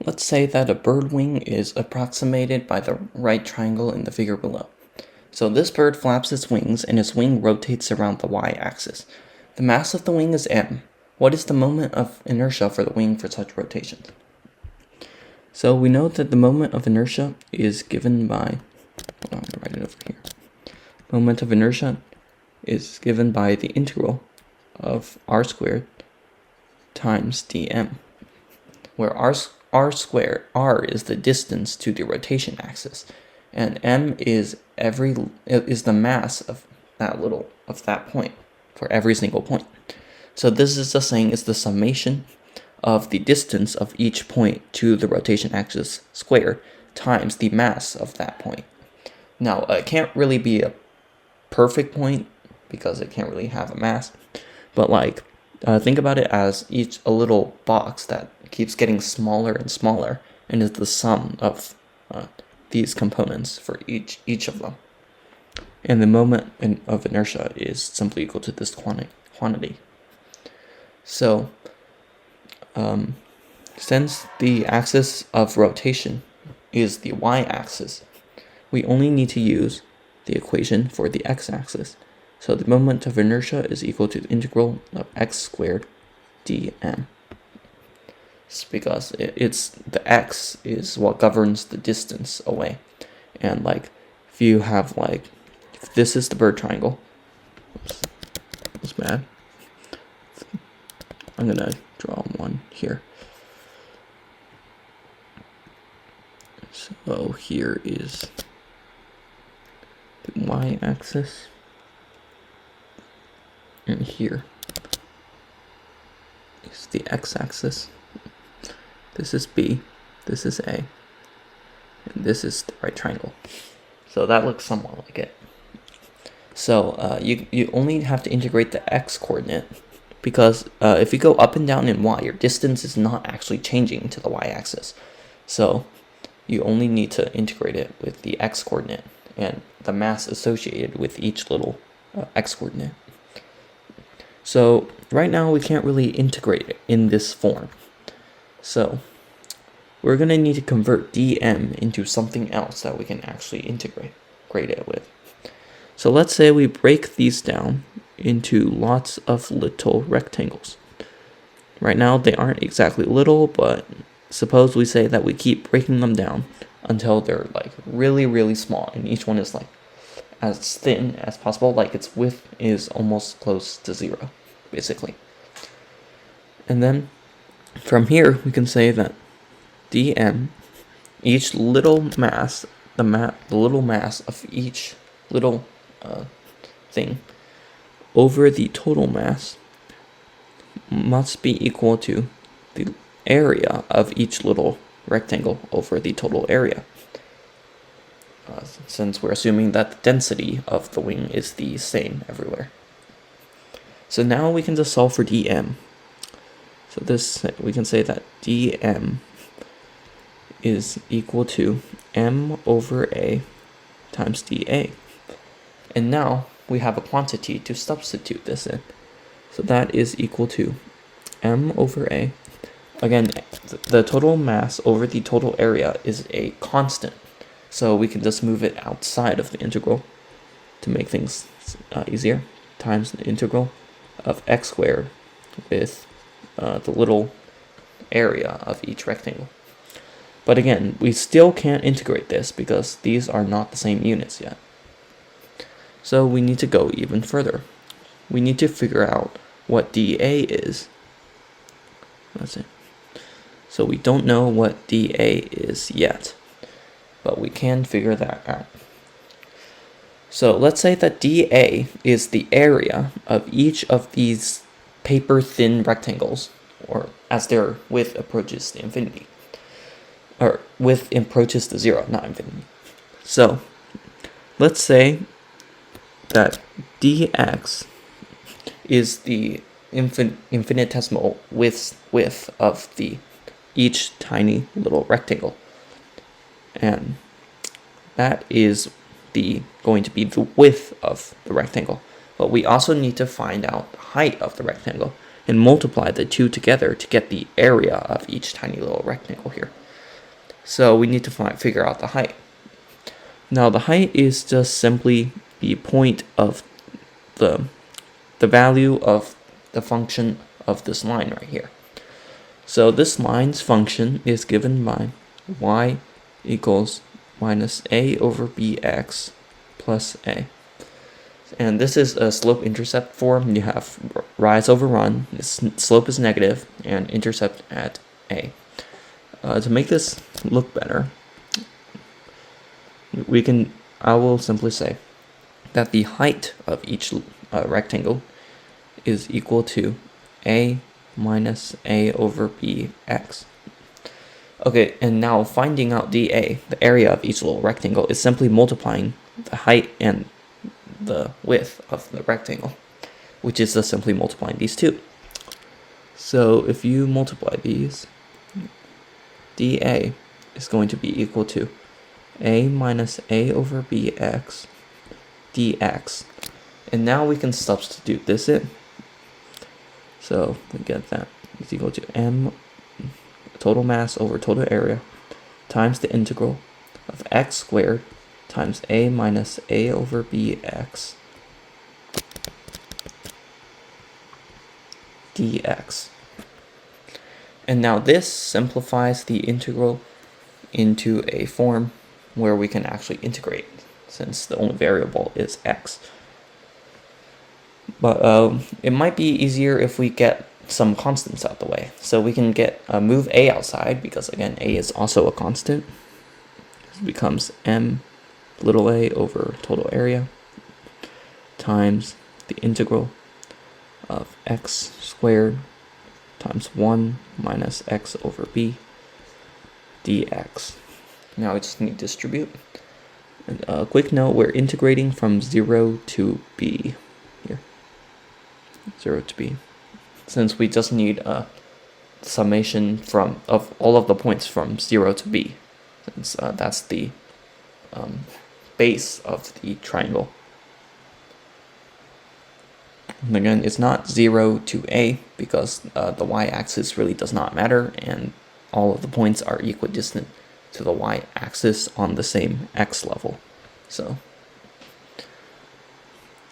Let's say that a bird wing is approximated by the right triangle in the figure below. So this bird flaps its wings and its wing rotates around the y-axis. The mass of the wing is m. What is the moment of inertia for the wing for such rotations? So we know that the moment of inertia is given by, I'm going to write it over here. Moment of inertia is given by the integral of r squared times dm, where r squared, r is the distance to the rotation axis, and m is the mass of that point for every single point. So this is just saying is the summation of the distance of each point to the rotation axis square times the mass of that point. Now, it can't really be a perfect point because it can't really have a mass, but think about it as a little box that keeps getting smaller and smaller, and is the sum of these components for each of them. And the moment of inertia is simply equal to this quantity. So, since the axis of rotation is the y-axis, we only need to use the equation for the x-axis. So the moment of inertia is equal to the integral of x squared dm. It's because it's the x is what governs the distance away. And if you have if this is the bird triangle, oops, that was bad. I'm gonna draw one here. So here is the y-axis, and here is the x-axis. This is B, this is A, and this is the right triangle. So that looks somewhat like it. So you only have to integrate the x-coordinate, because if you go up and down in y, your distance is not actually changing to the y-axis. So you only need to integrate it with the x-coordinate and the mass associated with each little x-coordinate. So right now we can't really integrate it in this form. So we're going to need to convert dm into something else that we can actually integrate it with. So let's say we break these down into lots of little rectangles. Right now they aren't exactly little, but suppose we say that we keep breaking them down until they're really, really small, and each one is as thin as possible, its width is almost close to 0, basically. And then from here we can say that dm, each little mass, the little mass of each little thing over the total mass must be equal to the area of each little rectangle over the total area, since we're assuming that the density of the wing is the same everywhere. So now we can just solve for dm. So this, we can say that dm is equal to m over a times dA. And now we have a quantity to substitute this in. So that is equal to m over a. Again, the total mass over the total area is a constant, so we can just move it outside of the integral to make things easier, times the integral of x squared with the little area of each rectangle. But again, we still can't integrate this because these are not the same units yet. So we need to go even further. We need to figure out what dA is. That's it. So we don't know what dA is yet, but we can figure that out. So let's say that dA is the area of each of these paper-thin rectangles, or as their width approaches the infinity. Or width approaches to 0, not infinity. So let's say that dx is the infinitesimal width of each tiny little rectangle, and that is going to be the width of the rectangle. But we also need to find out the height of the rectangle, and multiply the two together to get the area of each tiny little rectangle here. So we need to figure out the height. Now the height is just simply the point of the value of the function of this line right here. So this line's function is given by y equals minus a over bx plus a. And this is a slope-intercept form. You have rise over run, slope is negative, and intercept at a. To make this look better, I will simply say that the height of each rectangle is equal to a minus a over bx. Okay, and now finding out dA, the area of each little rectangle, is simply multiplying the height and the width of the rectangle, which is just simply multiplying these two. So if you multiply these, dA is going to be equal to a minus a over bx dx. And now we can substitute this in. So we get that is equal to m total mass over total area times the integral of x squared times a minus a over bx dx. And now this simplifies the integral into a form where we can actually integrate, since the only variable is x. But it might be easier if we get some constants out the way. So we can move a outside, because again a is also a constant. This becomes m little a over total area times the integral of x squared times 1 minus x over b dx. Now we just need to distribute. And a quick note, we're integrating from 0 to b here. 0 to b. Since we just need a summation of all of the points from 0 to b, since that's the base of the triangle. And again, it's not 0 to a, because the y-axis really does not matter, and all of the points are equidistant to the y-axis on the same x level. So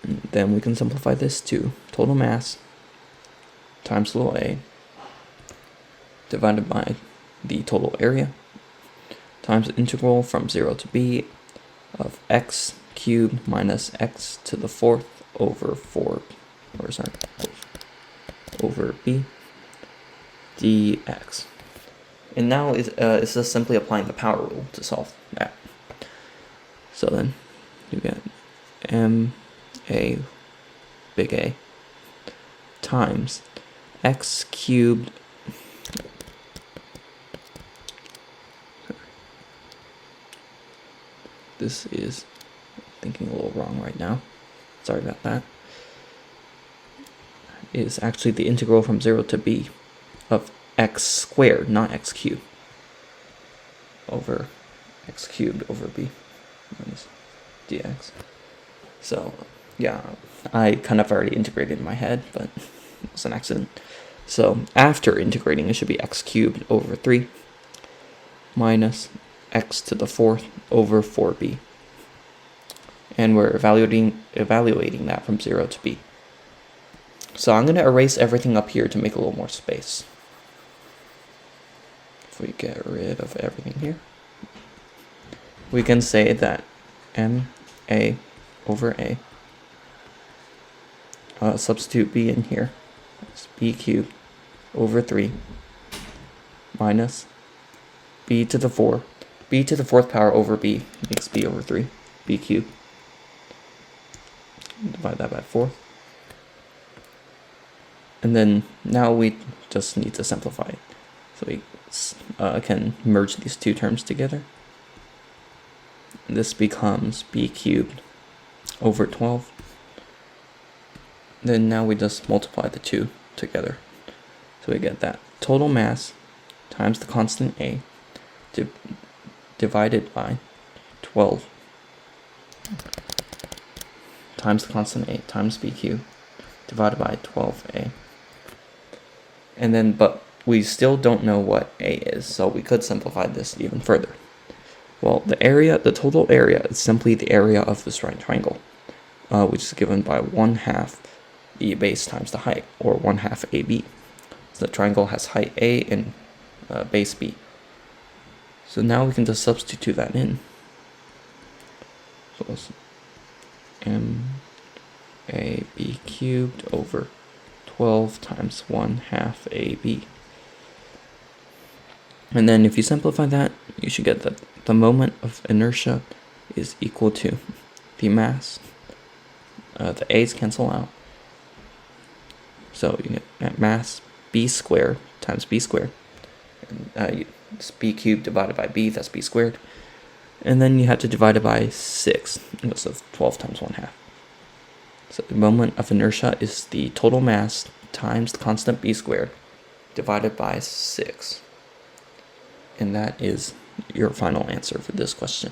and then we can simplify this to total mass times little a divided by the total area times the integral from 0 to b of x cubed minus x to the fourth over over b dx. And now it's just simply applying the power rule to solve that. So then you get m a big A times x cubed this is thinking a little wrong right now, sorry about that, is actually the integral from 0 to b of x squared, not x cubed, over x cubed over b minus dx. So yeah, I kind of already integrated in my head, but it was an accident. So after integrating, it should be x cubed over 3 minus x to the fourth over 4b. And we're evaluating that from 0 to b. So I'm going to erase everything up here to make a little more space. If we get rid of everything here, we can say that ma over a, substitute b in here, it's b cubed over 3 minus b to the 4th power over b makes b over 3, b cubed. Divide that by 4. And then now we just need to simplify it. So we can merge these two terms together. This becomes b cubed over 12. Then now we just multiply the two together. So we get that total mass times the constant a divided by 12 times the constant a times b cubed divided by 12a And then, but we still don't know what A is, so we could simplify this even further. Well, the total area is simply the area of this right triangle, which is given by 1/2 the base times the height, or 1/2 AB. So the triangle has height A and base B. So now we can just substitute that in. So it's MAB cubed over 12 times 1/2 AB. And then if you simplify that, you should get that the moment of inertia is equal to the mass. The A's cancel out. So you get mass B squared times B squared. It's B cubed divided by B, that's B squared. And then you have to divide it by 6. So 12 times 1/2. So the moment of inertia is the total mass times the constant B squared divided by 6. And that is your final answer for this question.